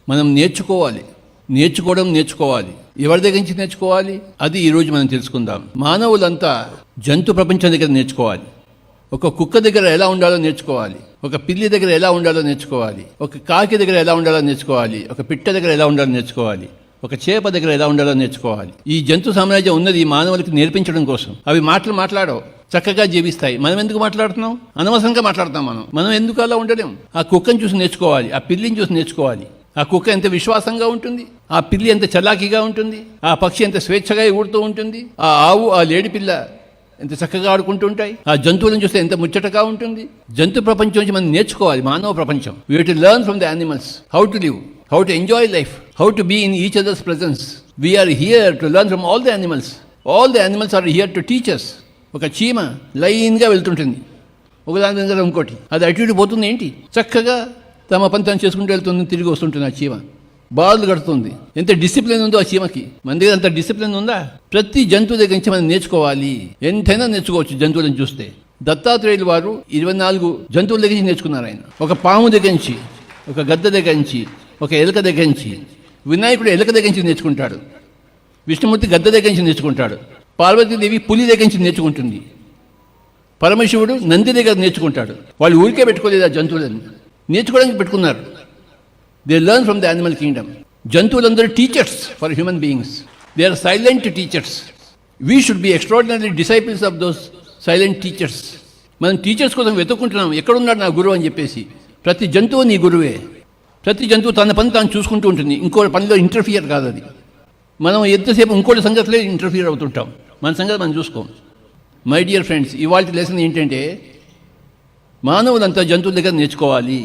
మనం నేర్చుకోవాలి. ఎవరి దగ్గర నుంచి నేర్చుకోవాలి? అది ఈరోజు మనం తెలుసుకుందాం. మానవులంతా జంతు ప్రపంచం దగ్గర నేర్చుకోవాలి. ఒక కుక్క దగ్గర ఎలా ఉండాలో నేర్చుకోవాలి, ఒక పిల్లి దగ్గర ఎలా ఉండాలో నేర్చుకోవాలి, ఒక కాకి దగ్గర ఎలా ఉండాలో నేర్చుకోవాలి, ఒక పిట్ట దగ్గర ఎలా ఉండాలో నేర్చుకోవాలి, ఒక చేప దగ్గర ఎలా ఉండాలో నేర్చుకోవాలి. ఈ జంతు సామ్రాజ్యం ఉన్నది మానవులకి నేర్పించడం కోసం. అవి మాట్లాడవు, చక్కగా జీవిస్తాయి. మనం ఎందుకు మాట్లాడుతున్నాం? అనవసరంగా మాట్లాడుతాం. మనం ఎందుకు అలా ఉండలేం? ఆ కుక్కను చూసి నేర్చుకోవాలి, ఆ పిల్లిని చూసి నేర్చుకోవాలి. ఆ కుక్క ఎంత విశ్వాసంగా ఉంటుంది, ఆ పిల్లి ఎంత చలాకీగా ఉంటుంది, ఆ పక్షి ఎంత స్వేచ్ఛగా ఎగురుతూ ఉంటుంది, ఆ ఆవు ఆ లేడి పిల్ల ఎంత చక్కగా ఆడుకుంటూ ఉంటాయి. ఆ జంతువులను చూస్తే ఎంత ముచ్చటగా ఉంటుంది. జంతు ప్రపంచం నుంచి మనం నేర్చుకోవాలి. మానవ ప్రపంచం. We have to learn from the animals how to live, how to enjoy life, how to be in each others presence. We are here to learn from all the animals. All the animals are here to teach us. ఒక చీమ లైన్గా వెళ్తుంటుంది, ఒకదాని దగ్గర ఇంకోటి. అది అటు ఇటు పోతుంది ఏంటి? చక్కగా తమ పని తను చేసుకుంటూ వెళ్తుంది, తిరిగి వస్తుంటుంది. ఆ చీమ బాల్ కడుతుంది. ఎంత డిసిప్లిన్ ఉందో ఆ చీమకి. మన దగ్గర అంత డిసిప్లిన్ ఉందా? ప్రతి జంతువు దగ్గర నుంచి మనం నేర్చుకోవాలి. ఎంతైనా నేర్చుకోవచ్చు జంతువులను చూస్తే. దత్తాత్రేయులు వారు 24 జంతువుల దగ్గర నుంచి నేర్చుకున్నారు ఆయన. ఒక పాము దగ్గర నుంచి, ఒక గద్ద దగ్గర నుంచి, ఒక ఎలుక దగ్గర నుంచి. వినాయకుడు ఎలుక దగ్గర నుంచి నేర్చుకుంటాడు, విష్ణుమూర్తి గద్ద దగ్గర నుంచి నేర్చుకుంటాడు, పార్వతీదేవి పులి దగ్గర నుంచి నేర్చుకుంటుంది, పరమశివుడు నంది దగ్గర నేర్చుకుంటాడు. వాళ్ళు ఊరికే పెట్టుకోలేదు ఆ జంతువులను, నేర్చుకోవడానికి పెట్టుకున్నారు. They learn from the animal kingdom. జంతువులందరూ teachers for human beings. They are silent teachers. We should be extraordinary disciples of those silent teachers. మనం టీచర్స్ కోసం వెతుక్కుంటున్నాం, ఎక్కడున్నాడు నా గురువు అని చెప్పేసి. ప్రతి జంతువు నీ గురువే. ప్రతి జంతువు తన పని తాను చూసుకుంటూ ఉంటుంది, ఇంకో పనిలో ఇంటర్ఫియర్ కాదు అది. మనం ఎంతసేపు ఇంకోటి సంగతిలో ఇంటర్ఫియర్ అవుతుంటాం, మన సంగతి మనం చూసుకోం. మై డియర్ ఫ్రెండ్స్, ఇవాళ లెసన్ ఏంటంటే మానవులంతా జంతువుల దగ్గర నేర్చుకోవాలి.